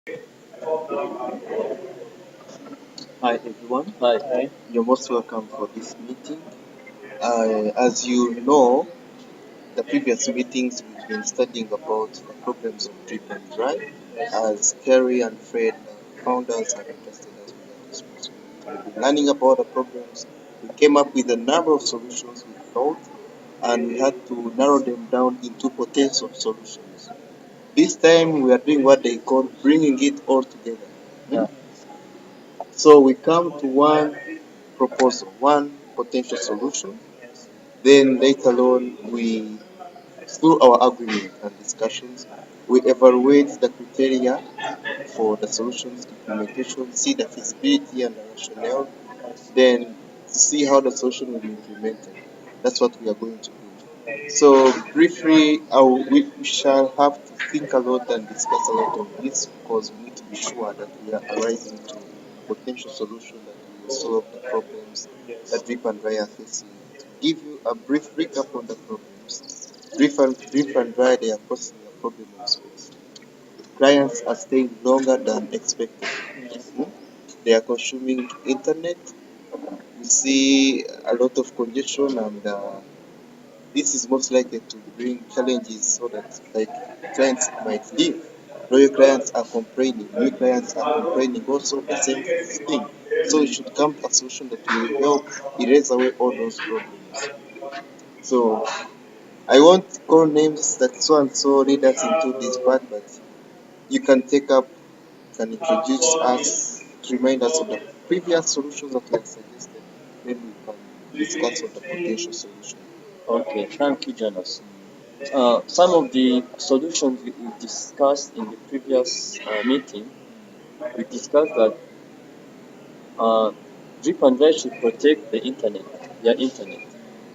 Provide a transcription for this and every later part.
Hi everyone, Hi. you're most welcome for this meeting. As you know, the previous meetings we've been studying about the problems of drip and dry. As Kerry and Fred found us have interested us with the responsibility. We've been learning about the problems. We came up with a number of solutions we thought, and we had to narrow them down into potential solutions. This time we are doing what they call bringing it all together. Yeah. So we come to one proposal, one potential solution. Then later on, through our agreement and discussions, we evaluate the criteria for the solution's implementation, see the feasibility and the rationale, then to see how the solution will be implemented. That's what we are going to do. So briefly, we shall have to think a lot and discuss a lot of this because we need to be sure that we are arriving to potential solution that will solve the problems Yes. that drip and dry are facing. To give you a brief recap on the problems, drip and dry they are causing a problem of space. Clients are staying longer than expected. Mhm. They are consuming internet. We see a lot of congestion and this is most likely to bring challenges so that like clients might leave. Loyal clients are complaining, new clients are complaining also the same thing. So it should come to a solution that will help erase away all those problems. So I won't call names that so and so lead us into this part, but you can take up, can introduce us, remind us of the previous solutions that we have suggested, then we can discuss on the potential solution. Okay, thank you, Jonas. Some of the solutions we discussed in the previous meeting, we discussed that uh, drip and dry should protect their internet.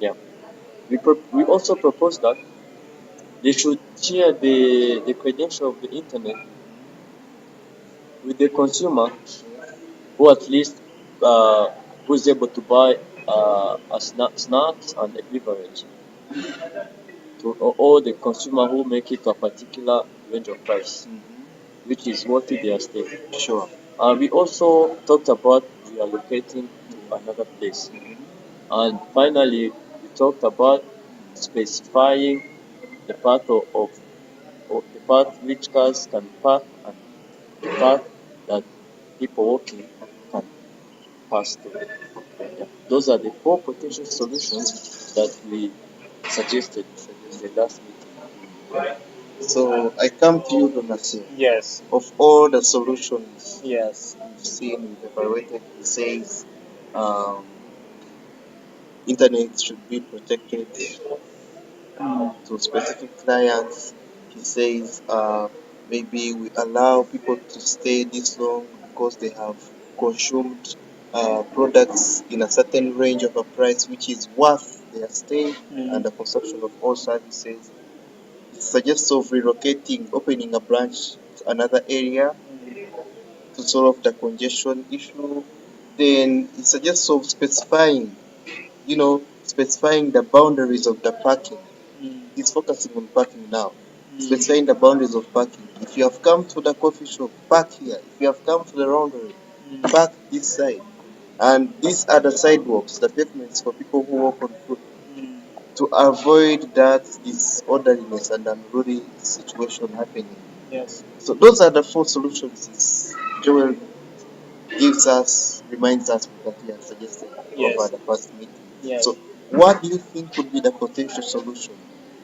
Yeah. We also proposed that they should share the credential of the internet with the consumer who at least who is able to buy snacks and a beverage to all the consumer who make it to a particular range of price, which is worthy their stay. Sure. We also talked about reallocating to another place. And finally, we talked about specifying the of the path which cars can park and the path that people walking can pass through. Yeah. Those are the four potential solutions that we suggested in the last meeting. So I come to you, Jonas M. Yes. Of all the solutions Yes. we've seen, we've evaluated, it says um, internet should be protected to specific clients. He says maybe we allow people to stay this long because they have consumed products in a certain range of a price which is worth their stay and the consumption of all services. It suggests of relocating, opening a branch to another area to solve the congestion issue. Then it suggests of specifying the boundaries of the parking. He's focusing on parking now, specifying the boundaries of parking. If you have come to the coffee shop, park here. If you have come to the laundry, park this side. And these are the sidewalks, the pavements for people who walk on foot to avoid that disorderliness and unruly situation happening. Yes. So those are the four solutions Joel reminds us that he has suggested over Yes. the past meeting. Yes. So what do you think could be the potential solution?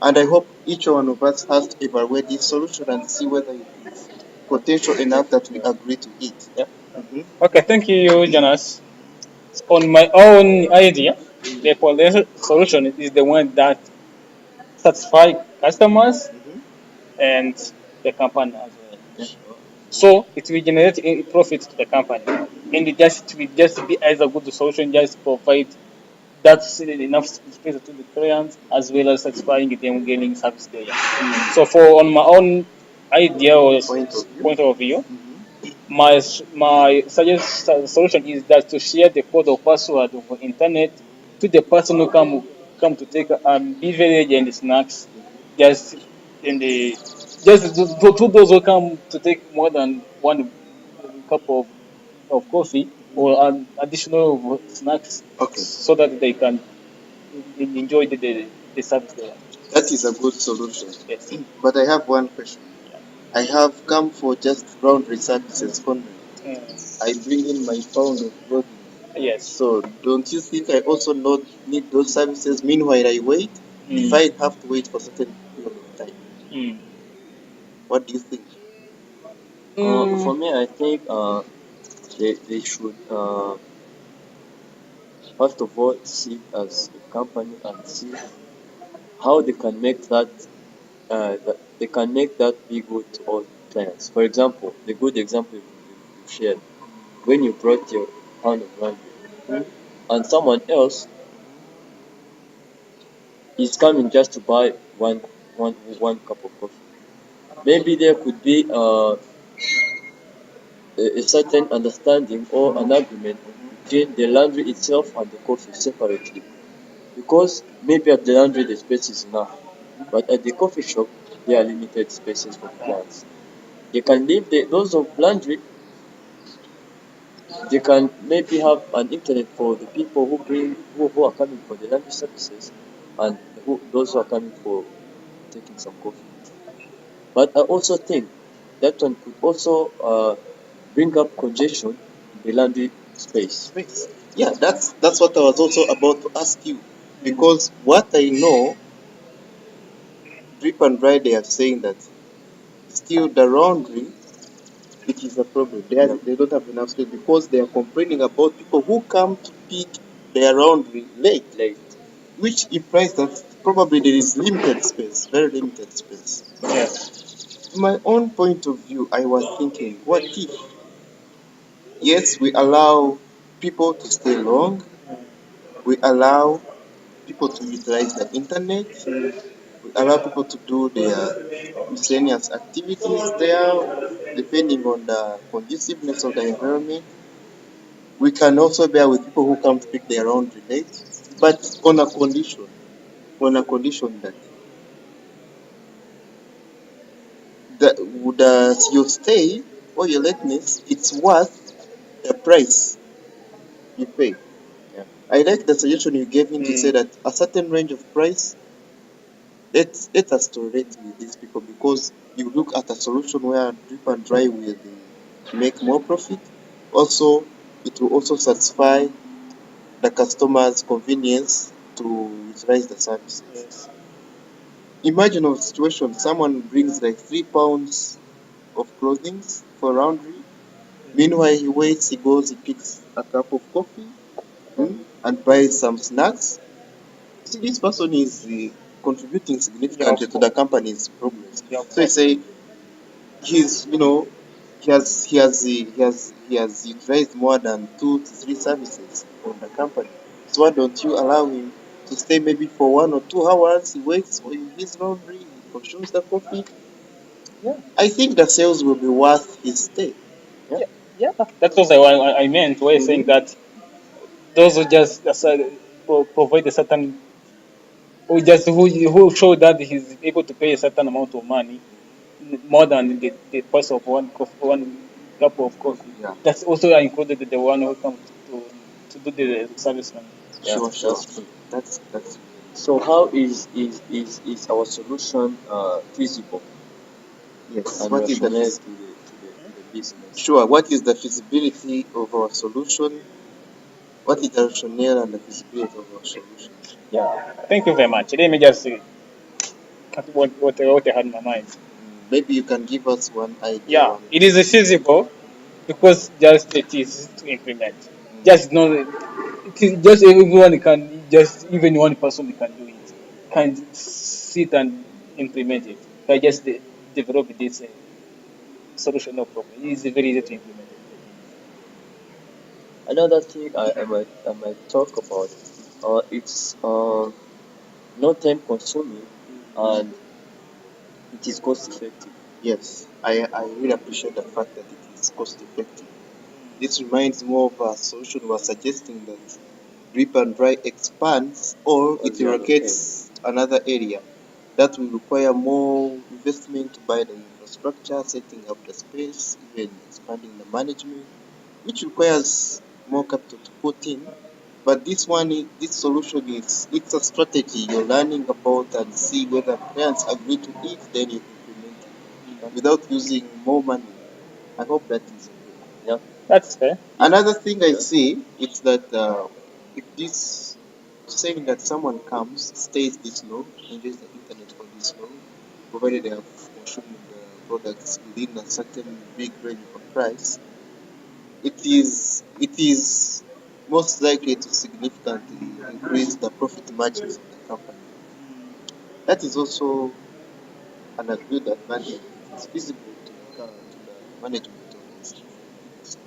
And I hope each one of us has to evaluate this solution and see whether it is potential enough that we agree to it. Yeah. Mhm. Okay, thank you, Jonas. On my own idea, the potential solution is the one that satisfy customers Mhm. and the company as well. Yeah. So it will generate a profit to the company, and it will just be as a good solution, just provide that's enough space to the clients as well as satisfying them getting service there. So for on my own idea or Point of view. point of view, Mhm. my solution is that to share the code or password of internet to the person who come to take beverage and snacks just in the just to those who come to take more than one cup of coffee or an additional snacks Okay, so that they can enjoy the service there. that is a good solution. Yes. But I have one question. Yeah. I have come for just laundry services only. Mm. I bring in my pound of clothing. Yes. So don't you think I also not need those services? Meanwhile, I wait. If Mm. I have to wait for certain period of time, Mm. what do you think? For Mm. me, I think they should first of all sit as a company and see how they can make that they can make that be good to all clients. For example, the good example you shared when you brought your pound of laundry and someone else is coming just to buy one cup of coffee. Maybe there could be a certain understanding or an agreement between the laundry itself and the coffee separately. Because maybe at the laundry the space is enough, but at the coffee shop there are limited spaces for the clients. They can leave those of laundry. They can maybe have an internet for the people who are coming for the laundry services, and those who are coming for taking some coffee. But I also think that one could also bring up congestion in the laundry space. Space. Yeah, that's what I was also about to ask you. Mm. Because what I know, drip and dry, they are saying that still the laundry, it is a problem. Yeah, They don't have enough space because they are complaining about people who come to pick their laundry late, late. which implies that probably there is limited space, very limited space. Yes. In my own point of view, I was thinking, what if, yes, we allow people to stay long, we allow people to utilize the internet, we allow people to do their miscellaneous activities there, depending on the conduciveness of the environment. We can also bear with people who come to pick their own relate, but on a condition that your stay or your lateness, it's worth the price you pay. Yeah. I like the suggestion you gave in to say Mm. that a certain range of price, let us tolerate with these people because you look at a solution where drip and dry will make more profit. Also, it will also satisfy the customer's convenience to utilize the services. Yes. Imagine a situation someone brings like 3 pounds of clothing for laundry. Meanwhile, he waits, he goes, he picks a cup of coffee and buys some snacks. See, this person is contributing Yeah, significantly of to the course. company's progress. Yeah, of So he course. say he's, he has utilized more than 2 to 3 services on the company. So why don't you allow him to stay maybe for 1 or 2 hours? He waits for his laundry, he consumes the coffee. Yeah. I think the sales will be worth his stay. Yeah. Yeah. Yeah. That was I meant. We're saying Mhm. that those who just provide a certain who show that he's able to pay a certain amount of money more than the price of one cup of coffee. Yeah, That's also included the one who comes to do the service on. Yeah, sure, sure. that's true. That's So how is our solution feasible yes. and What is the rationale feas- to the business? Sure. What is the feasibility of our solution? What is the rationale and the feasibility of our solution? Yeah. Thank you very much. Let me just cut what I had in my mind. Maybe you can give us one idea, Yeah, one it is example. feasible because just it is to implement. Mm. Just not it is just everyone can just even one person can do it. Can sit and implement it. Can just develop this solution no problem. It is very easy to implement it. Another thing I might talk about it's not time consuming and it is cost effective. Yes, I really appreciate the fact that it is cost effective. This reminds more of a solution we are suggesting that drip and dry expands or it As you allocate. relocates to another area. That will require more investment to buy the infrastructure, setting up the space, even expanding the management, which requires more capital to put in. But this solution is it's a strategy you're learning about and see whether clients agree to it, then you implement it without using more money. I hope that is okay. Yeah. That's fair. Another thing I Yeah. see is that if this saying that someone comes, stays this long, enjoys the internet for this long, provided they have consumed the products within a certain big range of a price, it is most likely to significantly increase the profit margins of the company. That is also an agreed advantage. It is feasible to the management of the institution.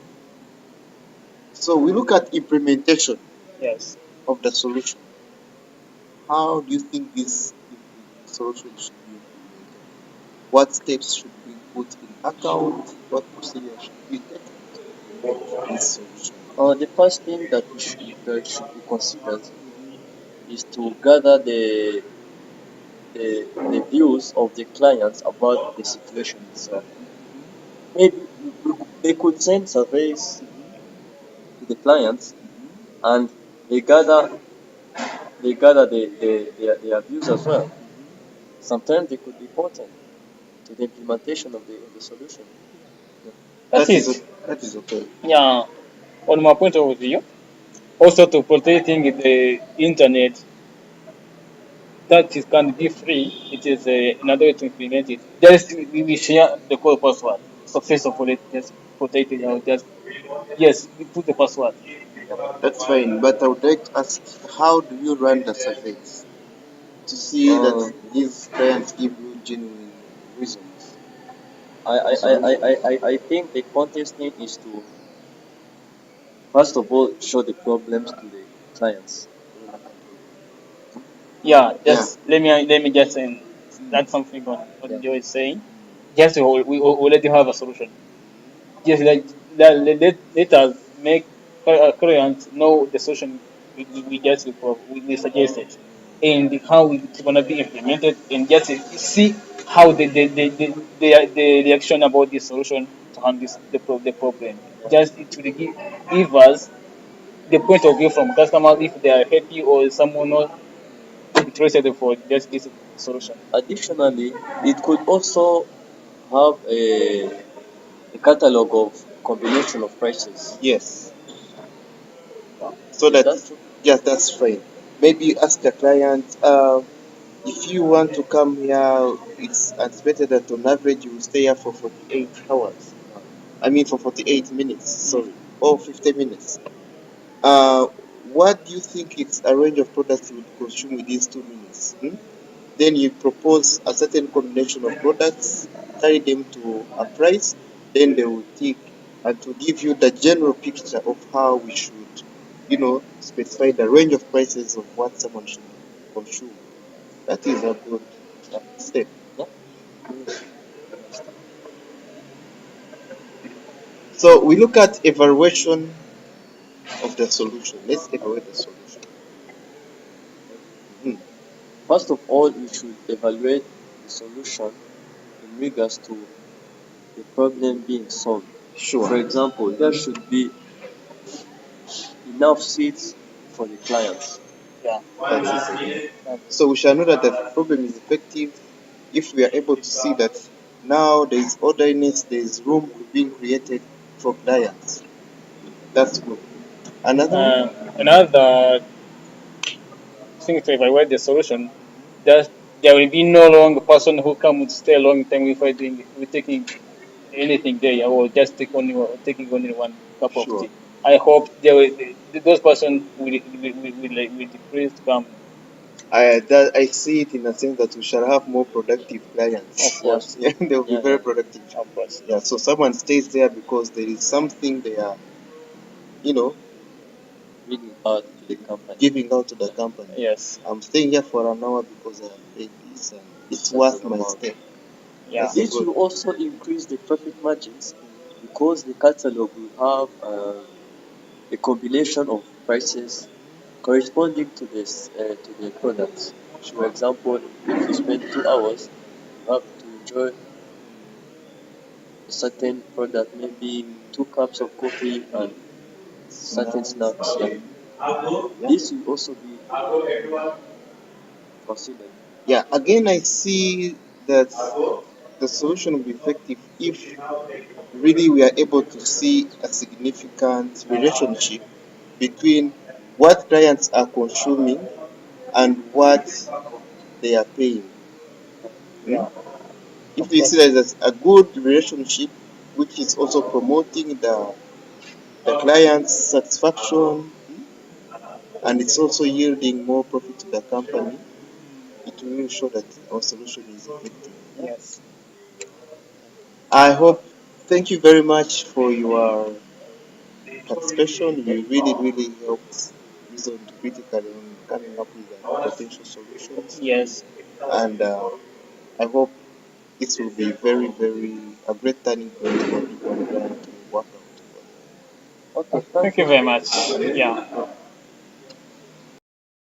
So we look at implementation Yes. of the solution. How do you think this solution should be implemented? What steps should be put in account? What procedure should we take to implement this solution? The first thing that should be considered is to gather the views of the clients about the situation itself. Maybe they could send surveys to the clients, and they gather their views as well. Sometimes they could be important to the implementation of the solution. Yeah. That is, That is okay. yeah, on my point of view. Also, to protecting the internet, that is can be free. It is another way to implement it. Just we share the code password. So first of all, it just protect it. Just yes, we put the password. That's fine. But I would like to ask, how do you run the surveys to see that Uh, these clients give you genuine reasons I, for the I, I, I, solution? I think the contest thing is to first of all show the problems to the clients. Yeah, Yeah. just let me just add something on Yeah. what Joe is saying. Just we already have a solution. Just let us make clients know the solution we just we suggested and how it's gonna be implemented and just see how the reaction about this solution to handle the problem. Just it will give us the point of view from customers if they are happy or someone not interested for just this solution. Additionally, it could also have a catalog of combination of prices. Yes. So Is that, that true? yes, that's fine. Maybe you ask the client, if you want to come here, it's anticipated that on average you will stay here for 48 hours. I mean, for 48 minutes, sorry, or 50 minutes. Uh, what do you think it's a range of products you would consume within 2 minutes? Then you propose a certain combination of products, carry them to a price, then they will tick and to give you the general picture of how we should, specify the range of prices of what someone should consume. That is a good step. Yeah. So we look at evaluation of the solution. Let's evaluate the solution. Mhm. First of all, we should evaluate the solution in regards to the problem being solved. For Sure. example, there should be enough seats for the clients. Yeah. That is okay. Um, So we shall know that the problem is effective if we are able to see that now there is orderliness, there is room being created for clients. That's good. Another one? another thing to evaluate the solution, that there will be no longer person who come would stay a long time without doing with taking anything there or just taking only one cup of Sure. tea. I hope those person will decrease to come. I see it in a sense that we shall have more productive Of clients. Yeah, course, Yeah, they will be yeah, very yeah. productive. of course. Yeah, so someone stays there because there is something they are, you know, Bringing out to the company. giving out to the Yeah, company. Yes. I'm staying here for an hour because I have paid this and it's certain worth my amount. stay. Yeah. That's This good. will also increase the profit margins because the catalog will have a combination of prices corresponding to this to the products. For example, if you spend 2 hours, you have to enjoy a certain product, maybe 2 cups of coffee and certain snacks. Yeah. Yeah. This will also be considered. Yeah. Again, I see that the solution will be effective if really we are able to see a significant relationship between what clients are consuming and what they are paying. Hmm? Yeah, If of we see course. that there's a good relationship, which is also promoting the client's satisfaction, and it's also yielding more profit to the company, it will really show that our solution is effective. Yeah. Yes. I hope, thank you very much for your participation. You really, really helped reason critically on coming up with potential solutions. Yes. And I hope this will be very, very a great turning point for everyone trying to work out together. Okay, Thank thank you you. very much. Yeah.